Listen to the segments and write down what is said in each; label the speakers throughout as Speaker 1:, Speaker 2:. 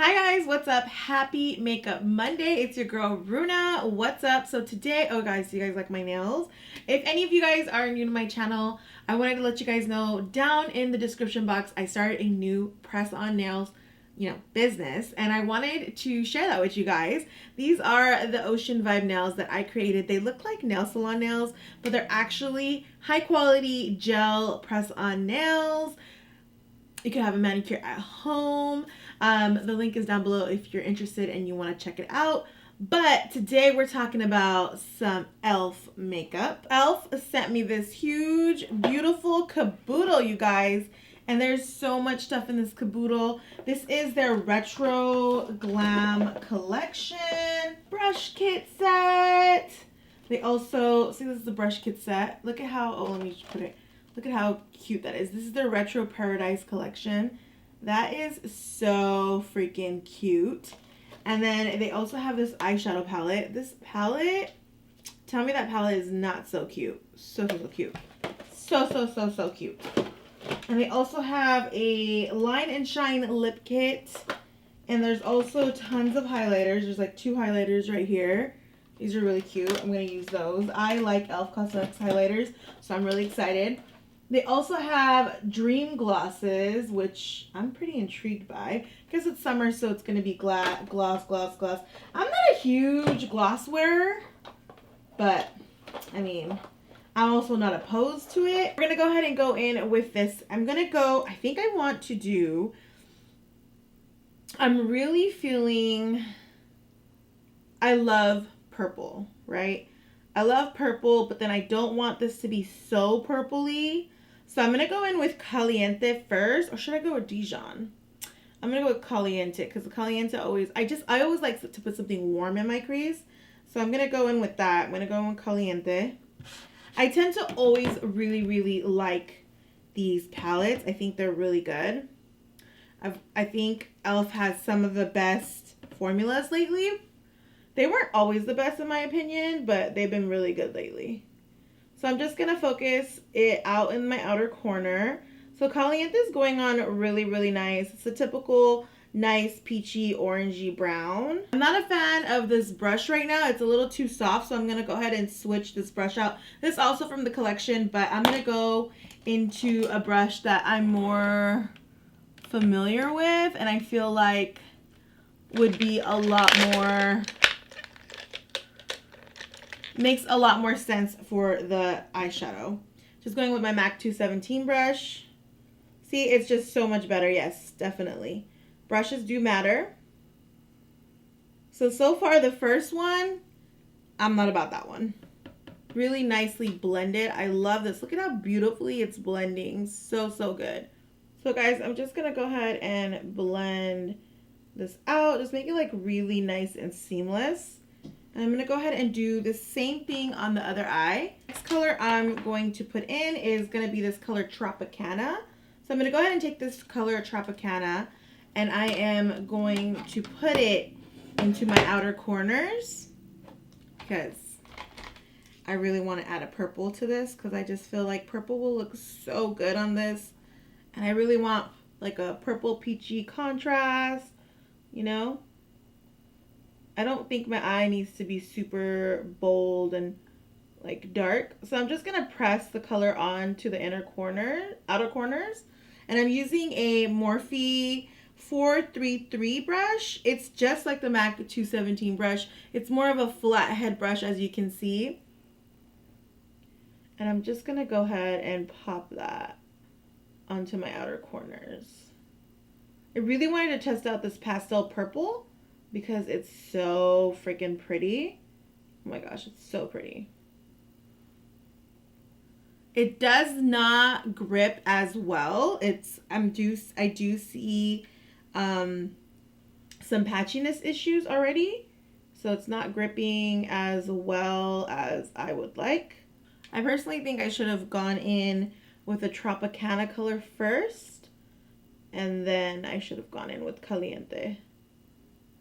Speaker 1: Hi guys, what's up? Happy Makeup Monday. It's your girl Runa. What's up? So today, oh guys, do you guys like my nails? If any of you guys are new to my channel, I wanted to let you guys know down in the description box, I started a new press-on nails, business, and I wanted to share that with you guys. These are the Ocean Vibe nails that I created. They look like nail salon nails, but they're actually high quality gel press-on nails. You can have a manicure at home. The link is down below if you're interested and you want to check it out. But today we're talking about some e.l.f. makeup. e.l.f. sent me this huge, beautiful caboodle, you guys. And there's so much stuff in this caboodle. This is their retro glam collection. Brush kit set. They also, see, this is the brush kit set. Look at how, oh, let me just put it. Look at how cute that is. This is their Retro Paradise collection. That is so freaking cute. And then they also have this eyeshadow palette. This palette, tell me that palette is not so cute. So cute. So cute. And they also have a Line and Shine lip kit. And there's also tons of highlighters. There's like 2 highlighters right here. These are really cute. I'm going to use those. I like e.l.f. Cosmetics highlighters, so I'm really excited. They also have Dream Glosses, which I'm pretty intrigued by. Because it's summer, so it's going to be gloss. I'm not a huge gloss wearer, but, I mean, I'm also not opposed to it. We're going to go ahead and go in with this. I'm really feeling, I love purple, right? I love purple, but then I don't want this to be so purpley. So I'm going to go in with Caliente first, or should I go with Dijon? I'm going to go with Caliente because the Caliente always, I always like to put something warm in my crease. So I'm going to go in with that. I'm going to go in with Caliente. I tend to always really like these palettes. I think they're really good. I think e.l.f. has some of the best formulas lately. They weren't always the best in my opinion, but they've been really good lately. So I'm just going to focus it out in my outer corner. So Caliente is going on really nice. It's a typical nice peachy orangey brown. I'm not a fan of this brush right now. It's a little too soft, so I'm going to go ahead and switch this brush out. This is also from the collection, but I'm going to go into a brush that I'm more familiar with and I feel like would be a lot more, makes a lot more sense for the eyeshadow. Just going with my MAC 217 brush. See, it's just so much better. Yes, definitely. Brushes do matter. So far the first one, I'm not about that one. Really nicely blended. I love this. Look at how beautifully it's blending. So good. So guys, I'm just going to go ahead and blend this out. Just make it like really nice and seamless. And I'm going to go ahead and do the same thing on the other eye. Next color I'm going to put in is going to be this color Tropicana. So I'm going to go ahead and take this color Tropicana and I am going to put it into my outer corners because I really want to add a purple to this because I just feel like purple will look so good on this. And I really want like a purple peachy contrast, you know? I don't think my eye needs to be super bold and like dark. So I'm just going to press the color onto the outer corners. And I'm using a Morphe 433 brush. It's just like the MAC 217 brush. It's more of a flat head brush as you can see. And I'm just going to go ahead and pop that onto my outer corners. I really wanted to test out this pastel purple because it's so freaking pretty. Oh my gosh, it's so pretty. It does not grip as well. I do see some patchiness issues already. So it's not gripping as well as I would like. I personally think I should have gone in with a Tropicana color first. And then I should have gone in with Caliente.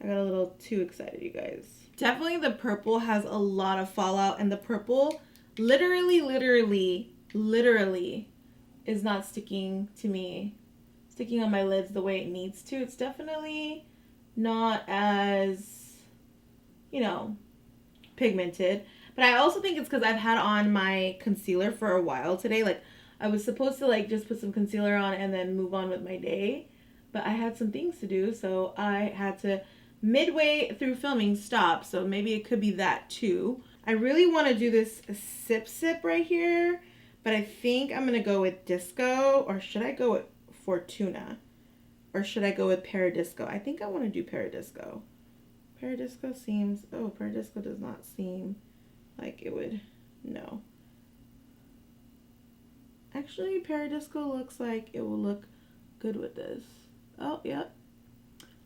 Speaker 1: I got a little too excited, you guys. Definitely the purple has a lot of fallout, and the purple literally is not sticking to me, sticking on my lids the way it needs to. It's definitely not as, you know, pigmented. But I also think it's because I've had on my concealer for a while today. Like, I was supposed to like just put some concealer on and then move on with my day, but I had some things to do, so I had to midway through filming stop. So maybe it could be that too. I really want to do this sip right here, but I think I'm gonna go with Disco, or should I go with Fortuna, or should I go with Paradisco? I think I want to do Paradisco. Paradisco seems, oh, Paradisco does not seem like it would, no. Actually, Paradisco looks like it will look good with this. Oh, yep.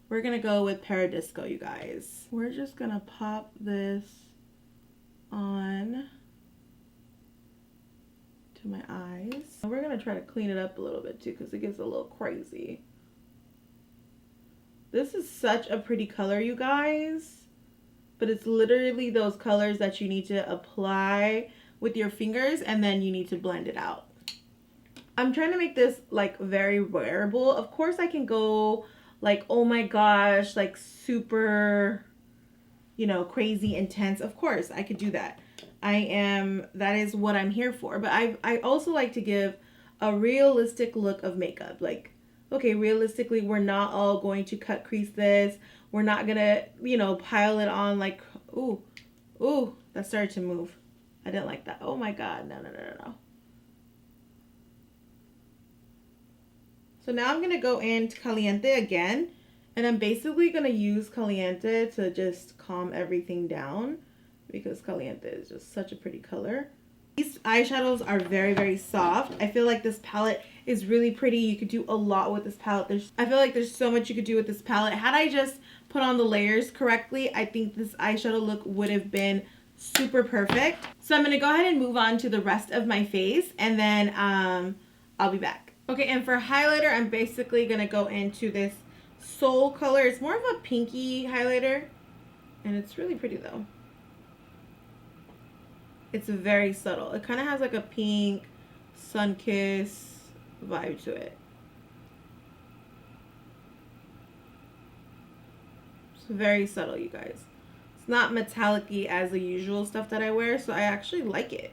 Speaker 1: We're gonna go with Paradisco, you guys. We're just gonna pop this on to my eyes. And we're gonna try to clean it up a little bit too, because it gets a little crazy. This is such a pretty color, you guys. But it's literally those colors that you need to apply with your fingers, and then you need to blend it out. I'm trying to make this like very wearable. Of course I can go like, oh my gosh, like super, you know, crazy intense. Of course I could do that. That is what I'm here for. But I also like to give a realistic look of makeup. Like, okay, realistically, we're not all going to cut crease this. We're not gonna, you know, pile it on like, ooh, that started to move. I didn't like that. Oh my God, no. So now I'm gonna go into Caliente again, and I'm basically gonna use Caliente to just calm everything down, because Caliente is just such a pretty color. These eyeshadows are very, very soft. I feel like this palette is really pretty. You could do a lot with this palette. I feel like there's so much you could do with this palette. Had I just put on the layers correctly, I think this eyeshadow look would have been super perfect. So I'm gonna go ahead and move on to the rest of my face, and then I'll be back. Okay, and for highlighter, I'm basically gonna go into this Soul color. It's more of a pinky highlighter, and it's really pretty though. It's very subtle. It kind of has like a pink sun-kissed vibe to it. It's very subtle, you guys. It's not metallic-y as the usual stuff that I wear, so I actually like it.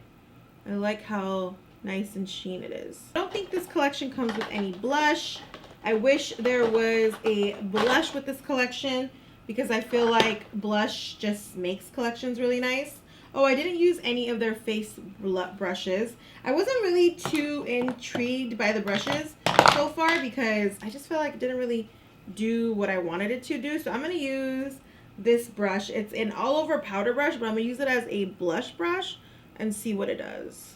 Speaker 1: I like how nice and sheen it is. I don't think this collection comes with any blush. I wish there was a blush with this collection, because I feel like blush just makes collections really nice. Oh, I didn't use any of their face brushes. I wasn't really too intrigued by the brushes so far, because I just felt like it didn't really do what I wanted it to do. So I'm going to use this brush. It's an all over powder brush, but I'm going to use it as a blush brush and see what it does.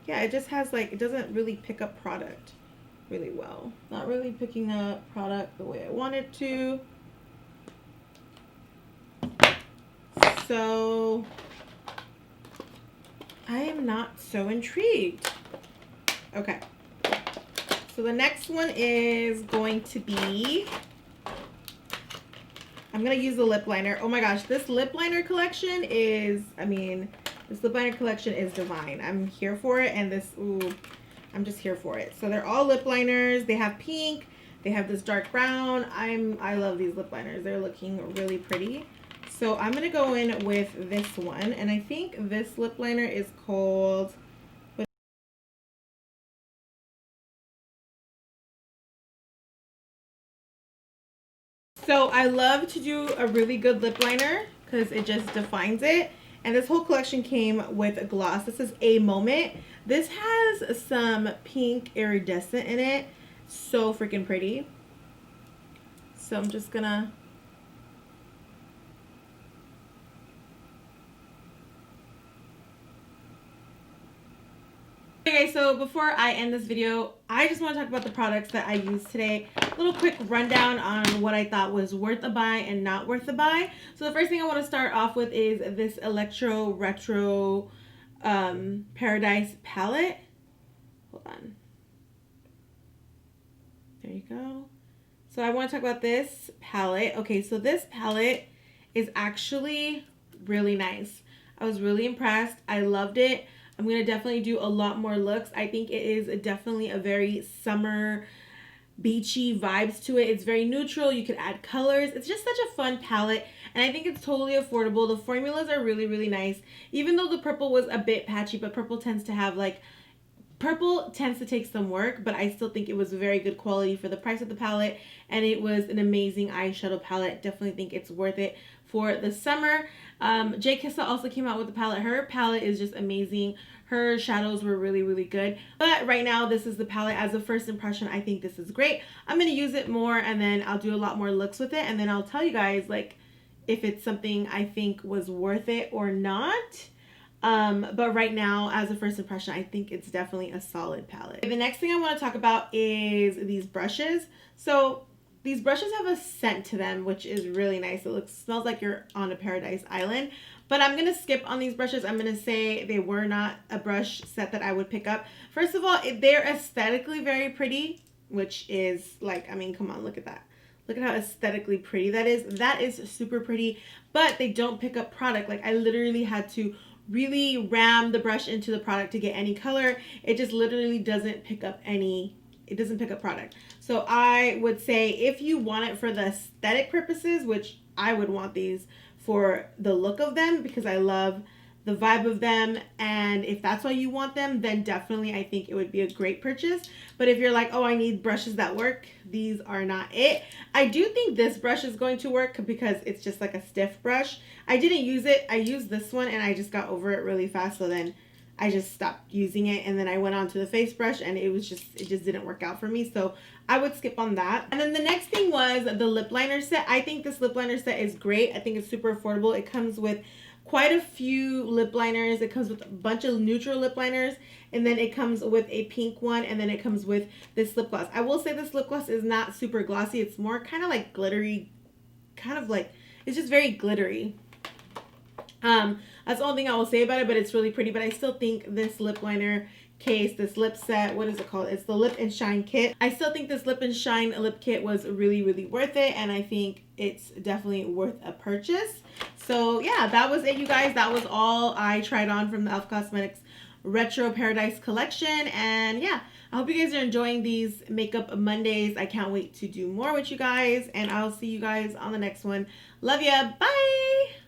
Speaker 1: Yeah, it just has like, it doesn't really pick up product really well. Not really picking up product the way I want it to. So I am not so intrigued. Okay. So the next one is going to be, I'm going to use the lip liner. Oh my gosh, this lip liner collection is, I mean, this lip liner collection is divine. I'm here for it, and this, ooh, I'm just here for it. So they're all lip liners. They have pink. They have this dark brown. I love these lip liners. They're looking really pretty. So I'm going to go in with this one, and I think this lip liner is called, so I love to do a really good lip liner because it just defines it. And this whole collection came with a gloss. This is A Moment. This has some pink iridescent in it. So freaking pretty. So I'm just gonna, okay, so before I end this video, I just want to talk about the products that I used today. A little quick rundown on what I thought was worth a buy and not worth a buy. So the first thing I want to start off with is this Electro Retro Paradise palette. Hold on. There you go. So I want to talk about this palette. Okay, so this palette is actually really nice. I was really impressed. I loved it. I'm going to definitely do a lot more looks. I think it is definitely a very summer beachy vibes to it. It's very neutral. You could add colors. It's just such a fun palette, and I think it's totally affordable. The formulas are really, really nice, even though the purple was a bit patchy, but purple tends to take some work, but I still think it was very good quality for the price of the palette, and it was an amazing eyeshadow palette. Definitely think it's worth it for the summer. J. Kissa also came out with the palette. Her palette is just amazing. Her shadows were really, really good. But right now, this is the palette. As a first impression, I think this is great. I'm going to use it more, and then I'll do a lot more looks with it, and then I'll tell you guys like if it's something I think was worth it or not. But right now, as a first impression, I think it's definitely a solid palette. The next thing I want to talk about is these brushes. So these brushes have a scent to them, which is really nice. It smells like you're on a paradise island. But I'm going to skip on these brushes. I'm going to say they were not a brush set that I would pick up. First of all, they're aesthetically very pretty, which is like, I mean, come on, look at that. Look at how aesthetically pretty that is. That is super pretty, but they don't pick up product. Like, I literally had to really ram the brush into the product to get any color. It just literally doesn't pick up product. So I would say if you want it for the aesthetic purposes, which I would want these for the look of them because I love the vibe of them, and if that's why you want them, then definitely I think it would be a great purchase. But if you're like, oh, I need brushes that work, these are not it. I do think this brush is going to work because it's just like a stiff brush. I didn't use it. I used this one and I just got over it really fast, so then I just stopped using it, and then I went on to the face brush, and it just didn't work out for me, so I would skip on that. And then the next thing was the lip liner set. I think this lip liner set is great. I think it's super affordable. It comes with quite a few lip liners. It comes with a bunch of neutral lip liners, and then it comes with a pink one, and then it comes with this lip gloss. I will say this lip gloss is not super glossy. It's more kind of like glittery, kind of like, it's just very glittery. That's the only thing I will say about it, but it's really pretty. But I still think this lip liner case, this lip set, what is it called? It's the Lip and Shine kit. I still think this Lip and Shine lip kit was really, really worth it, and I think it's definitely worth a purchase. So yeah, that was it, you guys. That was all I tried on from the e.l.f. Cosmetics Retro Paradise collection, and yeah, I hope you guys are enjoying these Makeup Mondays. I can't wait to do more with you guys, and I'll see you guys on the next one. Love ya. Bye.